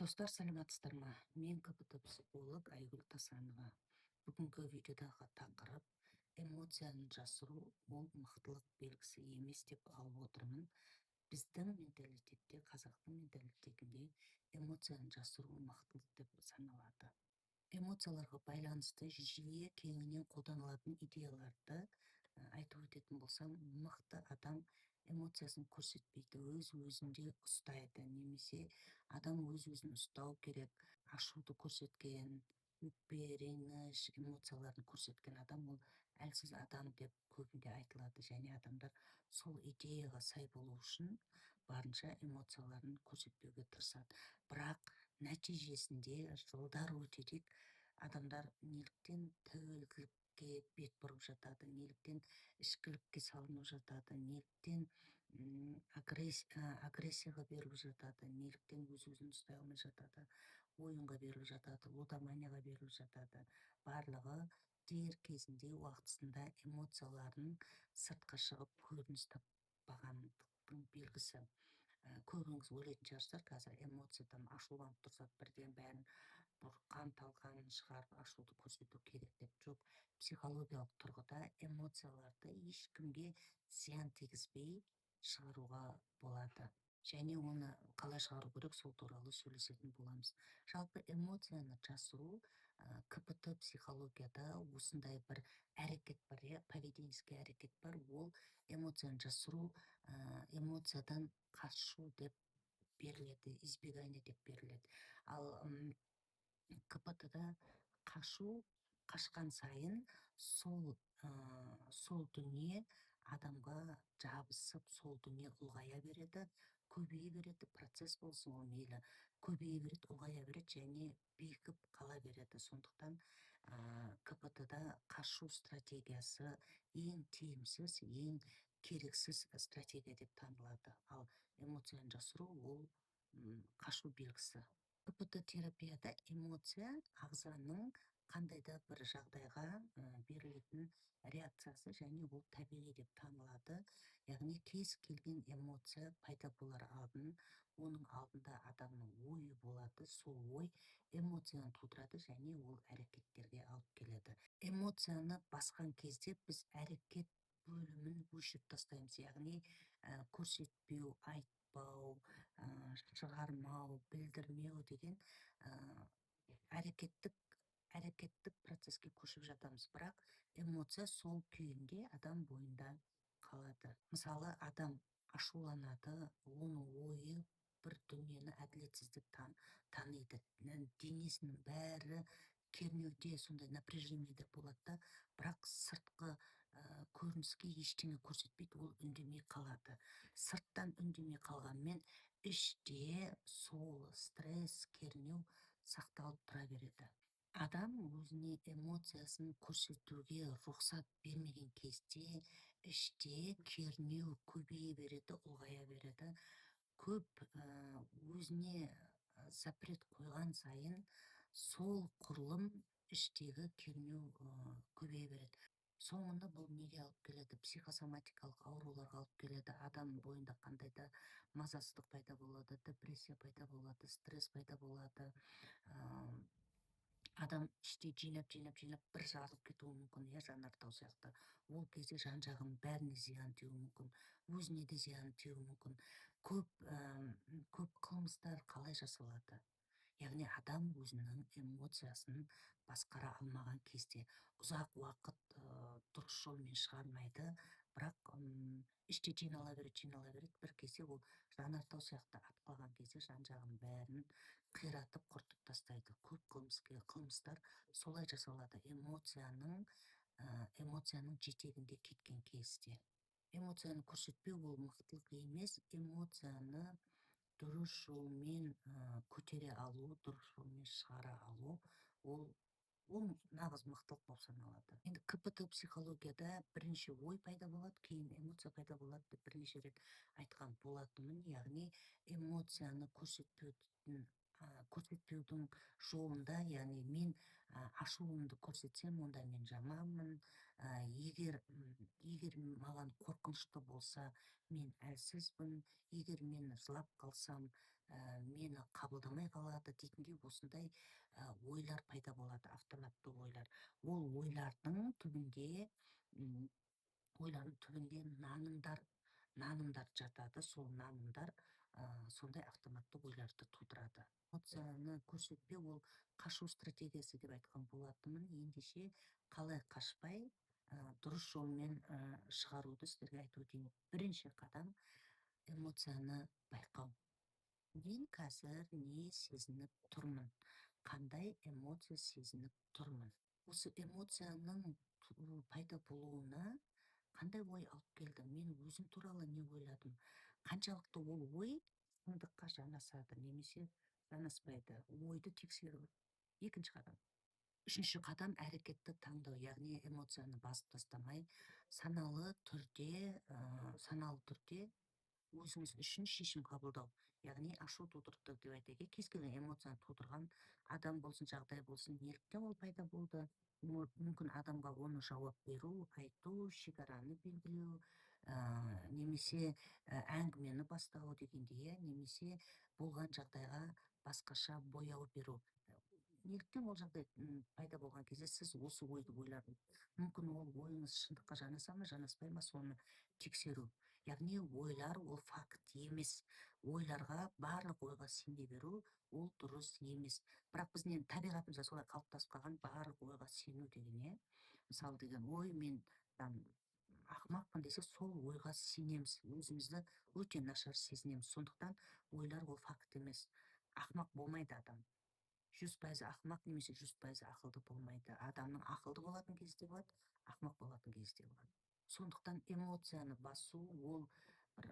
Достар, саламатсыздар ма? Мен КПТ психолог Айгүл Тасанова. Бүгінгі видеодағы тақырып эмоцияны жасыру ол мықтылық белгісі емес деп алып отырмын. Біздің менталитетте, қазақтың менталитетінде эмоцияны жасыру мықтылық деп саналады. Эмоцияларға байланысты жиі кеңінен қолданылатын идеяларды айтып өтетін болсам, мықты адам эмоциясын көрсетпейді, өз-өзінде ұстайды, немесе адам өз-өзін ұстау керек. Ашуды көрсеткен, өкпе, реніш, эмоцияларын көрсеткен адам ол әлсіз адам деп көбінде айтылады, және адамдар сол идеяға сай болу үшін барынша эмоцияларын көрсетпеуге тырысады. Бірақ нәтижесінде жылдар өте дейік адамдар неліктен тәуелділікке бет бұрып жатады, неліктен ішкілікке салынып жатады, неліктен агрессияға беріліп жатады, неліктен өз-өзін ұстай алмай жатады, ойынға беріліп жатады, лудоманияға беріліп жатады. Барлығы дер кезінде, уақытысында эмоцияларын сыртқа шығып көрініс таппағандықтың белгісі. Көбіңіз ойлайтын шығарсыздар, қазір эмоциядан ашуланып тұрсақ, бірден бәрін қан талқанын шығарып ашуды көрсету керек деп. Жоқ, психологиялық тұрғыда эмоцияларды ешкімге зиян тигізбей шығаруға болады. Және оны қалай шығару керек, сол туралы сөйлесетін боламыз. Жалпы эмоцияны жасыру КПТ психологияда осындай бір әрекет бар, поведенческий әрекет бар. Ол эмоцияны жасыру, эмоциядан қашу деп беріледі, избегание деп беріледі. Ал КПТ-да қашқан сайын сол дүние адамға жабысып, сол дүние ұлғая береді, көбейе береді, процесс болсын, ол мейлі көбейе береді, ұлғая береді және бекіп қала береді. Сондықтан КПТ-да қашу стратегиясы ең тиімсіз, ең керексіз стратегия деп танылады. Ал эмоцияны жасыру ол қашу белгісі. КПТ терапияда эмоция ағзаның қандай да бір жағдайға берілетін реакциясы, және ол табиғи деп танылады. Яғни кез келген эмоция пайда болар алдын, оның алдында адамның ойы болады, сол ой эмоцияны тудырады және ол әрекеттерге алып келеді. Эмоцияны басқан кезде біз әрекет бөлімін өшіріп тастаймыз, яғни көрсетпеу, айтпау, шығармау, білдірмеу деген әрекеттік процеске көшіп жатамыз. Бірақ эмоция сол күйінде адам бойында қалады. Мысалы, адам ашуланады, оның ойы бір дүниені әділетсіздік таниды, денесінің бәрі кернеуде, сондай напряжениеде болады, бірақ сыртқы көрініске ештеңе көрсетпейді, ол үндемей қалады. Сырттан үндемей қалғанмен іште сол стресс, кернеу сақталып тұра береді. Адам өзіне эмоциясын көрсетуге рұқсат бермеген кезде іште кернеу көбейе береді, ұлғая береді. Көп өзіне запрет қойған сайын сол құрылым іштегі кернеу көбейе береді. Соңында бұл неге алып келеді? Психосоматикалық ауруларға алып келеді. Адам бойында қандай да мазасыздық пайда болады, депрессия пайда болады, стресс пайда болады. Адам іште жинап бір жарылып кетуі мүмкін, жанартау сияқты. Ол кезде жан-жағын бәріне зиян тиюі мүмкін, өзіне де зиян тиюі мүмкін. Көп қылмыстар қалай жасалады? Яғни адам өзінің эмоциясын басқара алмаған кезде ұзақ уақыт дұрыс жолмен шығармайды, бірақ іште жинала береді. Бір кезде ол жанартау сияқты атқылаған кезде жан-жағын бәрін қиратып, құртып тастайды. Көп қылмыстар солай жасалады, эмоцияның жетегінде кеткен кезде. Эмоцияны көрсетпеу ол мықтылық емес, эмоцияны дұрыс жолмен көтере алу, дұрыс жолмен шығара алу, ол нағыз мықтылық болып саналады. Енді КПТ психологияда бірінші ой пайда болады, кейін эмоция пайда болады деп бірнеше рет айтқан болатынмын. Яғни эмоцияны көрсетпеудің жолында, яғни мен ашуымды көрсетсем, онда мен жаманмын. Егер маған қорқынышты болса, мен әлсізбін. Егер мен жылап қалсам, мені қабылдамай қалады дейтіндей осындай ойлар пайда болады, автоматты ойлар. Ол ойлардың түбінде нанымдар жатады. Сол нанымдар сондай автоматты ойларды тудырады. Эмоцияны көрсетпе ол қашу стратегиясы деп айтқан болатынмын. Ендеше қалай қашпай дұрыс жолмен шығаруды сіздерге айтып өтейін. Бірінші қадам эмоцияны байқау. Мен қазір не сезініп тұрмын? Қандай эмоция сезініп тұрмын? Осы эмоцияның пайда болуына қандай ой алып келді? Мен өзім туралы не ойладым? Қаншалықты ол ой шындыққа жанасады немесе жанаспайды? Ойды тексеру. Екінші қадам. Үшінші қадам әрекетті таңдау, яғни эмоцияны басып тастамай, саналы түрде өзіңіз үшін шешім қабылдау, яғни ашу тудырды деп айтайық. Кез келген эмоцияны тудырған адам болсын, жағдай болсын, неліктен ол пайда болды? Мүмкін адамға оны жауап беру, айту, шекараны белгілеу, немесе әңгімені бастау дегендей, немесе болған жағдайға басқаша бояу беру. Неліктен ол жағдай пайда болған кезде сіз осы ойды ойладыңыз? Мүмкін ол ойыңыз шындыққа жанаса ма, жанаспай ма, соны тексеру. Яғни ойлар ол факт емес. Ойларға, барлық ойға сене беру ол дұрыс емес. Бірақ біздің енді табиғатымызда солай қалыптасып қалған барлық ойға сену деген, мысалы деген ой, мен ақымақпын десе, сол ойға сенеміз, өзімізді өте нашар сезінеміз. Сондықтан ойлар ол факт емес. Ақымақ болмайды адам. 100% ақымақ немесе 100% ақылды болмайды. Адамның ақылды болатын кезде болады, ақымақ болатын кезде болады. Сондықтан эмоцияны басу ол бір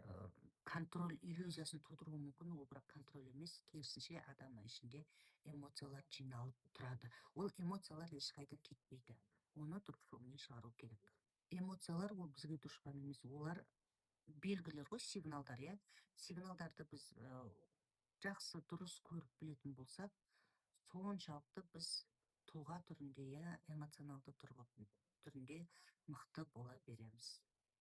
контроль иллюзиясын тудыруы мүмкін, ол бірақ контроль емес, керісінше адамның ішінде эмоциялар жиналып тұрады. Ол эмоциялар ешқайда кетпейді. Оны дұрыс жолмен шығару керек. Эмоциялар ол бізге дұшпан емес, олар белгілер ғой, сигналдар, сигналдарды біз жақсы дұрыс көріп білетін болсақ, соншалықты біз тұлға түрінде, эмоционалды түрінде мықты бола береміз.